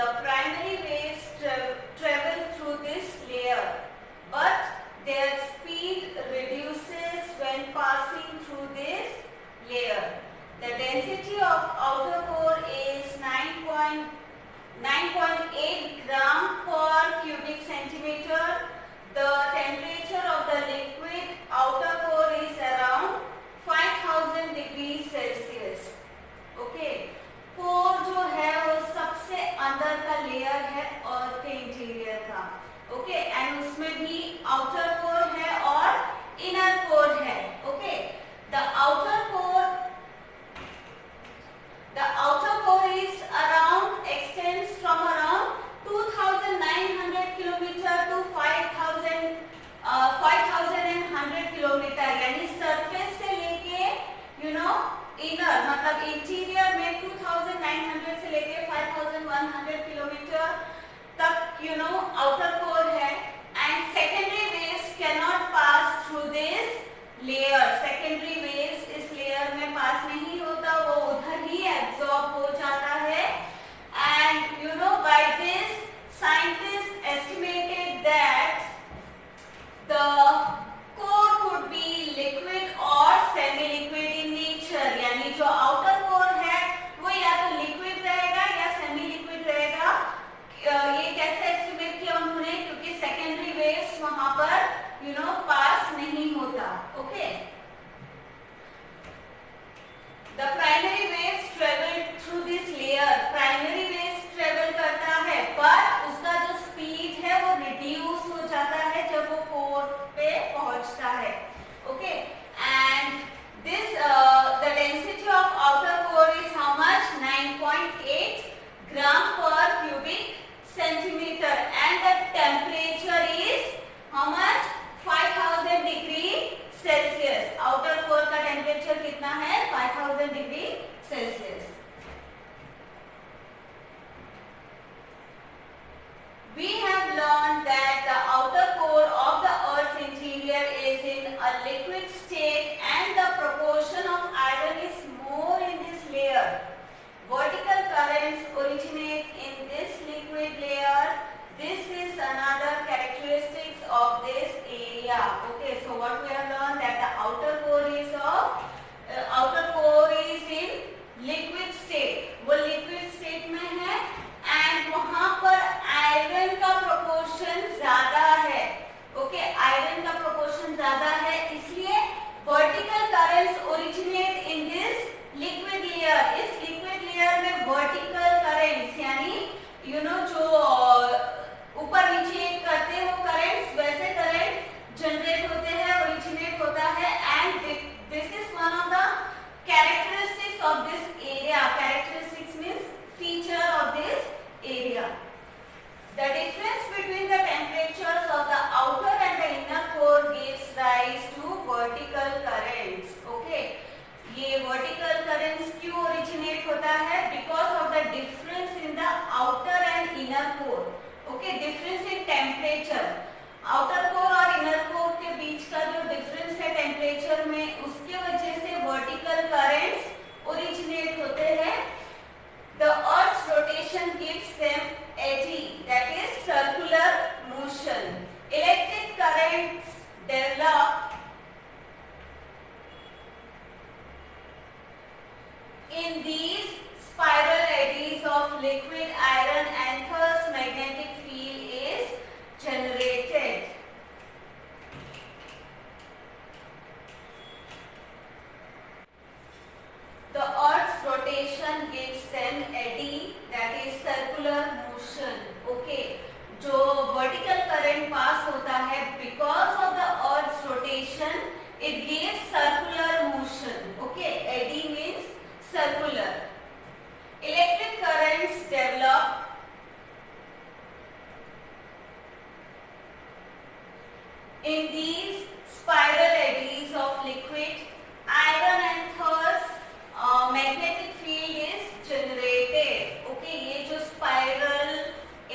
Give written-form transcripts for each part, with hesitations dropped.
the primary waves travel through this layer, but their speed reduces when passing through this layer. The density of outer core is 9.8 gram per cubic centimeter. The temperature of the liquid outer core is around 5000 degrees Celsius. Okay, core जो है वो सबसे अंदर का layer है अर्थ के interior का. Okay, and उसमें भी आउटर कोर है और इनर कोर है. Okay, the outer core is around extends from around 2900 kilometre to 5100 kilometre. यानी सरफेस से लेके इनर मतलब इंटीरियर में 2900 से लेके 5100 किलोमीटर तक आउटर कोर है. And secondary waves can not pass through this layer. Secondary waves इस लेयर में पास नहीं होता, वो उधर ही एब्सॉर्ब हो जाता है. And by this scientist estimated that the core could be liquid or semi-liquid in nature. यानी जो outer core है वो या तो liquid रहेगा या semi-liquid रहेगा. ये कैसे estimate किया उन्होंने, क्योंकि secondary waves वहां पर पास नहीं होता. Okay. The primary waves travel through this layer. Primary waves travel करता है, पर उसका जो speed है वो reduce हो जाता है जब वो core पे पहुंचता है. Okay, and this the density of outer core is how much? 9.8 gram per cubic centimeter, and the temperature is how much? 5000 degree Celsius. Outer core का temperature कितना है? 5000 degree Celsius. We have learned that the outer core of the Earth's interior is in a liquid state, and the proportion of iron is more in this layer. Vertical currents originate in this liquid layer. This is another characteristics of this area. Okay, so what we have learned that the outer core is in liquid state. वो liquid state में है, and वहां पर iron का proportion ज्यादा है. Okay, iron का proportion ज्यादा है, इसलिए vertical currents originate in this liquid layer. इस लिक्विड लेयर में वर्टिकल करंट्स यानी जो ऊपर नीचे करते हो करंट्स, वैसे करंट जनरेट होते हैं, ओरिजिनेट होता है. And this is one of the characteristics of this area. Characteristics means feature of this area. The difference between the temperatures of the outer and the inner core gives rise to vertical currents. Okay, ये vertical currents क्यों originate होता है? Because of the difference in the outer and inner core. Okay, difference in temperature. Outer core और inner core के बीच का जो difference है temperature में, उसके वजह से vertical currents originate होते हैं. The Earth's rotation gives them eddy, that is circular motion. Electric currents develop in these spiral eddies of liquid iron, and thus magnetic field is generated. The Earth's rotation gives them eddy, that is circular motion. Okay, जो vertical current pass होता है, because of the Earth's rotation, it gives circular motion. Okay, eddy means circular. Electric currents develop in these spiral eddies of liquid iron, and thus magnetic field is generated. Okay, ये जो spiral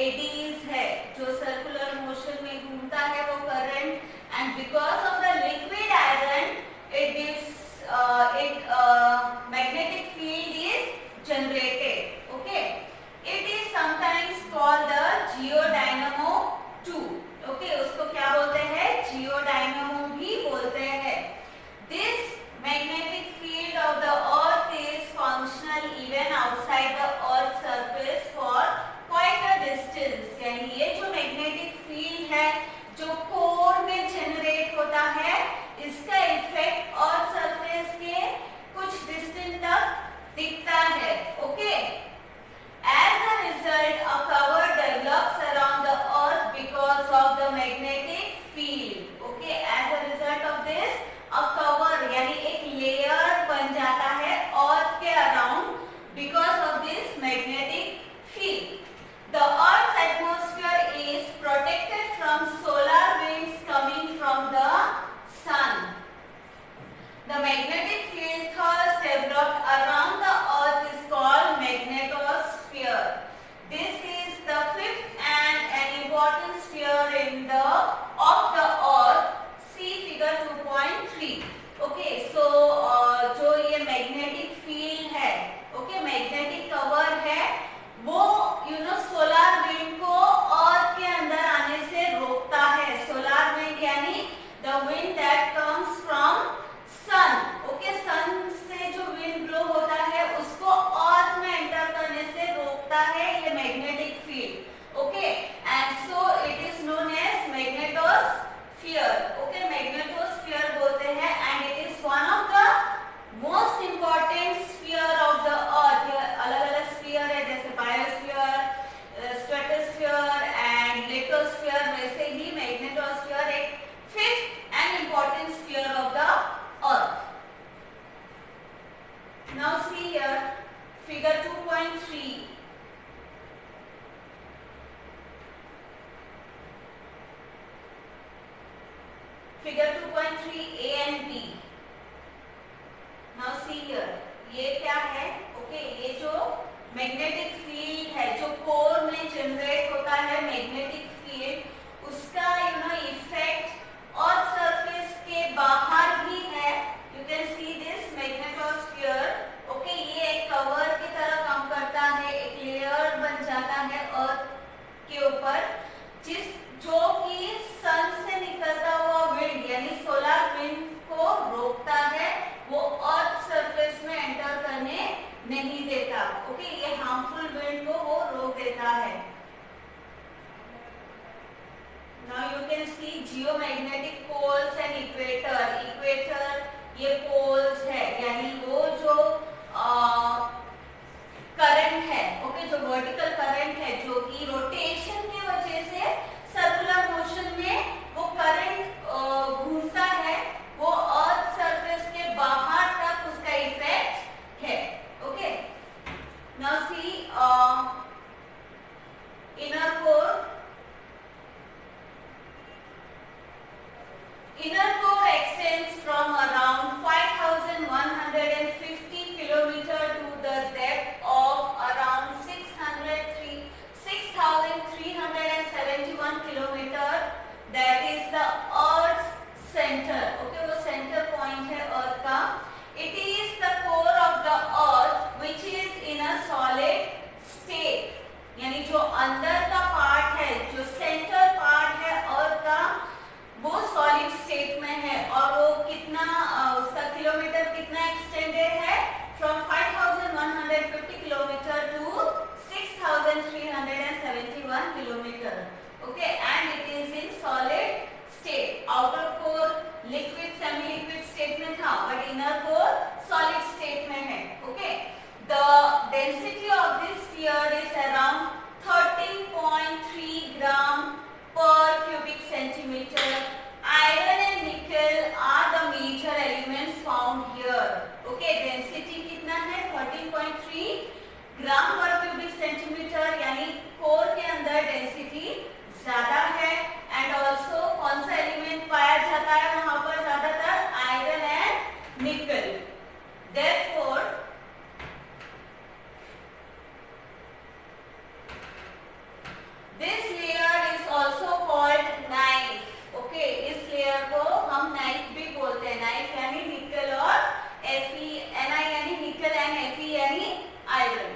eddies है, जो circular motion में घूमता है वो current, and because of the liquid iron, it gives magnetic field is generated. Okay, it is sometimes figure 2.3 A and B. Now see here, ये क्या है? ओके, ये जो मैग्नेटिक फील्ड है जो कोर में जनरेट होता है, मैग्नेटिक फील्ड, उसका इफेक्ट और सरफेस के बाहर भी है. You can see this magnetosphere. Okay, ये एक कवर की तरह काम करता है, एक लेयर बन जाता है अर्थ के ऊपर, जो कि सन से निकलता हुआ विंड यानी सोलर विंड को रोकता है, वो अर्थ सरफेस में एंटर करने नहीं देता. ओके, ये हार्मफुल विंड को वो रोक देता है. Now you can see geomagnetic poles and equator. Equator ये पोल्स है, यानी वो जो करंट है, ओके, जो वर्टिकल करंट है, जो कि रोटेशन की वजह से सर्कुलर मोशन में वो करंट घूमता है, वो अर्थ सरफेस के बाहर तक उसका इफेक्ट है. Okay, now see inner core. Inner core extends from around 5,150 km to the depth of around 6,371 km. That is the Earth's center. Okay, वो center point है Earth का. It is the core of the Earth which is in a solid state. यानी जो अंदर का part है, जो centre part है Earth का, वो सॉलिड स्टेट में है. और वो कितना, उसका किलोमीटर कितना एक्सटेंडेड है? From 5,150 kilometre to 6,371 kilometre. Okay, and it is in solid state. Outer core liquid semi liquid state में था, but inner core solid state में है. Okay, the density of this sphere is around 13.3 gram per cubic centimeter. Iron and nickel are the major elements found here. Okay, density कितना है? 13.3 ग्राम पर cubic centimetre, यानी core के अंदर density ज्यादा है. एंड ऑल्सो कौन सा एलिमेंट पाया जाता है वहां पर ज्यादातर? आयरन एंड निकल. Therefore, this layer is also called knife. Okay, इस लेयर को हम नाइफ भी बोलते हैं. नाइफ यानी निकल और Fe, Ni यानी निकल एंड Fe यानी आयरन.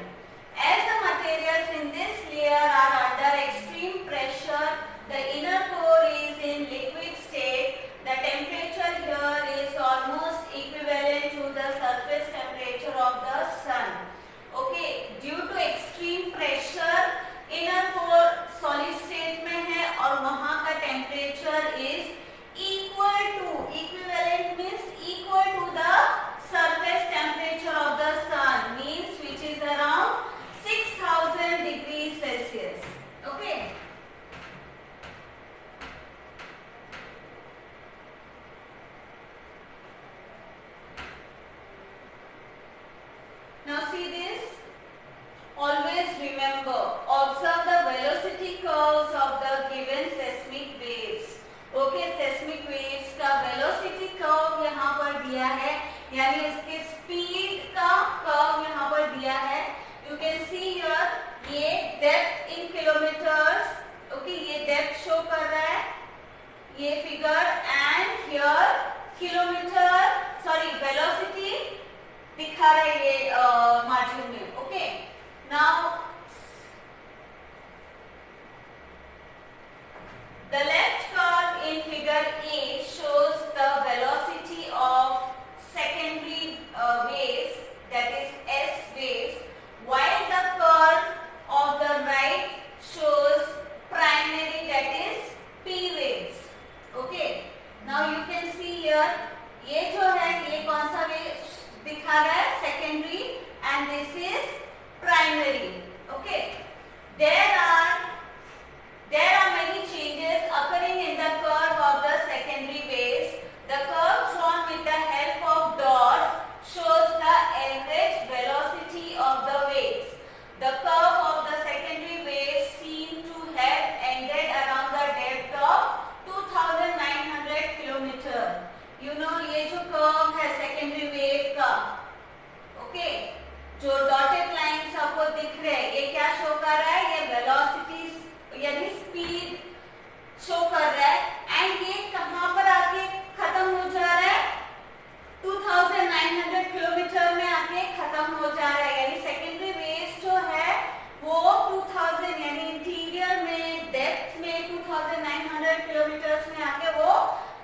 2900 किलोमीटर में आके वो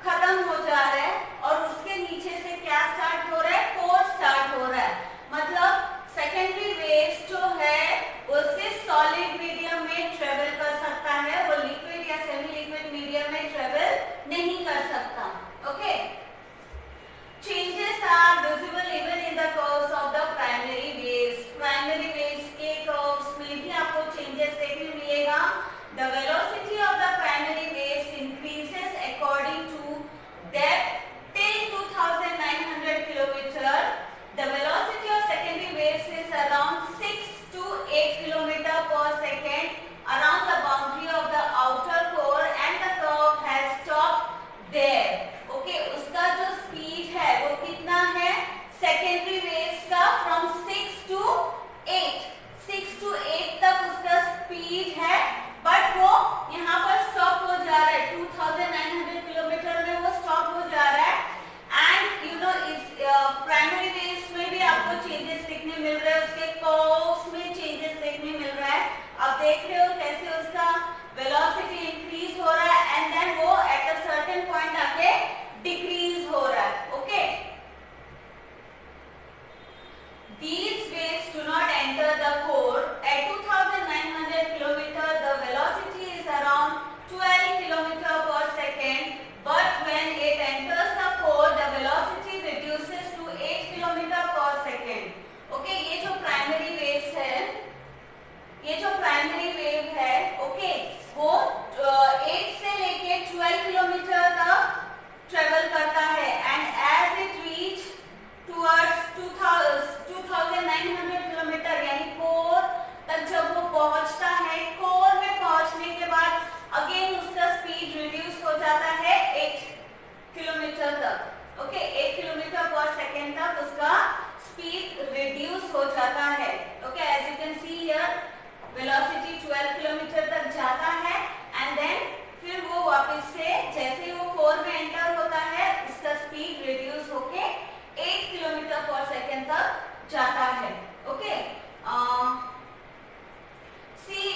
खत्म हो जा रहा है और उसके नीचे से क्या स्टार्ट हो रहा है, कोर स्टार्ट हो रहा है। मतलब सेकेंडरी वेव्स जो है वो सिर्फ सॉलिड मीडियम में ट्रेवल कर सकता है, वो लिक्विड या सेमी लिक्विड मीडियम में ट्रेवल नहीं कर सकता। Okay, changes are visible even in the curves of the primary waves. Primary waves के कर्व्स में भी आपको चेंजेस देखने मिलेगा। The velocity of the primary waves increases according to depth till 2900 kilometer. The velocity of secondary waves is around 6 to 8 kilometer per second around the boundary of the outer core and the curve has stopped there. Okay, उसका जो speed है वो कितना है secondary waves का from 6 to 8 तक उसका speed है, but वो यहाँ पर stop हो जा रहा है 2900 किलोमीटर में वो stop हो जा रहा है। एंड यू नो इस प्राइमरी वेव्स में भी आपको चेंजेस देखने मिल रहे हैं, उसके कर्व्स में चेंजेस देखने मिल रहा है। आप देख रहे हो कैसे उसका वेलोसिटी इंक्रीज हो रहा है एंड देन वो एट अ सर्टेन पॉइंट आके डिक्रीज हो रहा है। Okay, these waves do not enter the core at 2900 kilometer. The velocity is around 12 kilometer per second, but when it enters the core the velocity reduces to 8 kilometer per second. Okay, ये जो primary waves है, ये जो primary wave है, okay, वो 8 से लेके 12 kilometre तक ट्रेवल करता है and as it reach towards 2900 kilometre यानी कोर तक जब वो पहुंचता है, कोर में पहुंचने के बाद अगेन उसका स्पीड रिड्यूस हो जाता है 8 किलोमीटर तक। ओके, 8 किलोमीटर पर सेकेंड तक उसका स्पीड रिड्यूस हो जाता है। Okay, as you can see here velocity 12 kilometre तक जाता है एंड देन फिर वो वापस से जैसे वो कोर में एंटर होता है उसका स्पीड रिड्यूस होके 8 किलोमीटर पर सेकेंड तक जाता है। Okay, see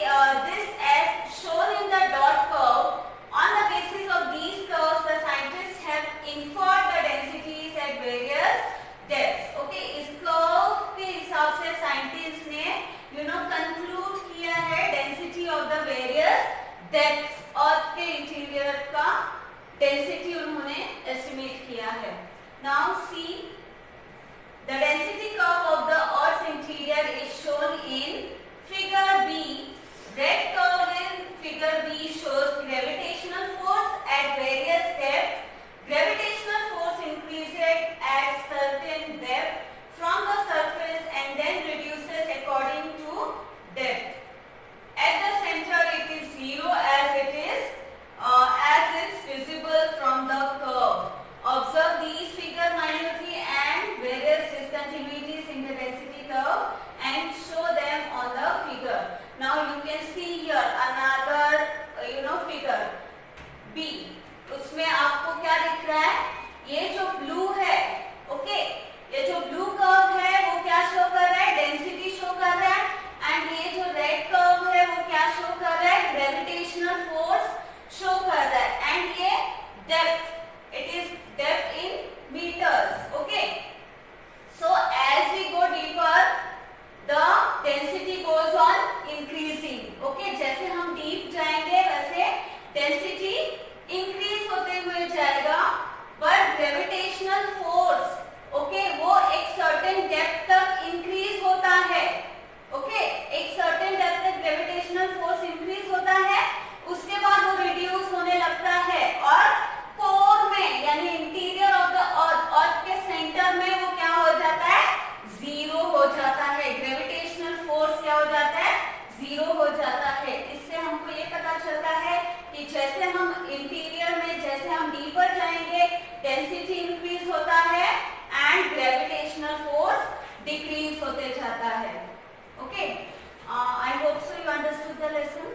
this as shown in the dot curve. On the basis of these curves, the scientists have inferred the densities at various depths. Okay, इस curve के हिसाब से scientists ने conclude किया है density of the various depths Earth के interior का density उन्होंने estimate किया है। Now see the density curve of the Earth's interior is shown in figure B. Red curve in figure B shows gravitational force at various depths. Gravitational force increases at certain depth from the surface and then reduces according to depth. At the center it is zero as it's visible from the curve. Observe these figure minutely and various discontinuities in the density curve and show them on the figure. Now you can see here another figure B. उसमें आपको क्या दिख रहा है, ये जो blue है, okay, ये जो ब्लू कर्व है वो क्या शो कर रहा है, डेंसिटी शो कर रहा है एंड ये जो रेड कर्व है वो क्या शो कर रहा है, ग्रेविटेशनल फोर्स शो कर रहा है एंड ये depth, it is depth in meters. Okay, so as we go deeper the density goes on increasing. Okay, जैसे हम deep जाएंगे वैसे density increase होते हुए जाएगा, but gravitational force, okay, वो एक certain depth तक increase होता है। Okay, एक certain depth तक gravitational force increase होता है, उसके बाद वो reduce होने लगता है और कोर में यानी इंटीरियर ऑफ द अर्थ के सेंटर में वो क्या हो जाता है, जीरो हो जाता है। ग्रेविटेशनल फोर्स क्या हो जाता है, जीरो हो जाता है। इससे हमको ये पता चलता है कि जैसे हम इंटीरियर में जैसे हम डीपर जाएंगे डेंसिटी इंक्रीज होता है एंड ग्रेविटेशनल फोर्स डिक्रीज होते जाता है। Okay, I hope so you understood the lesson.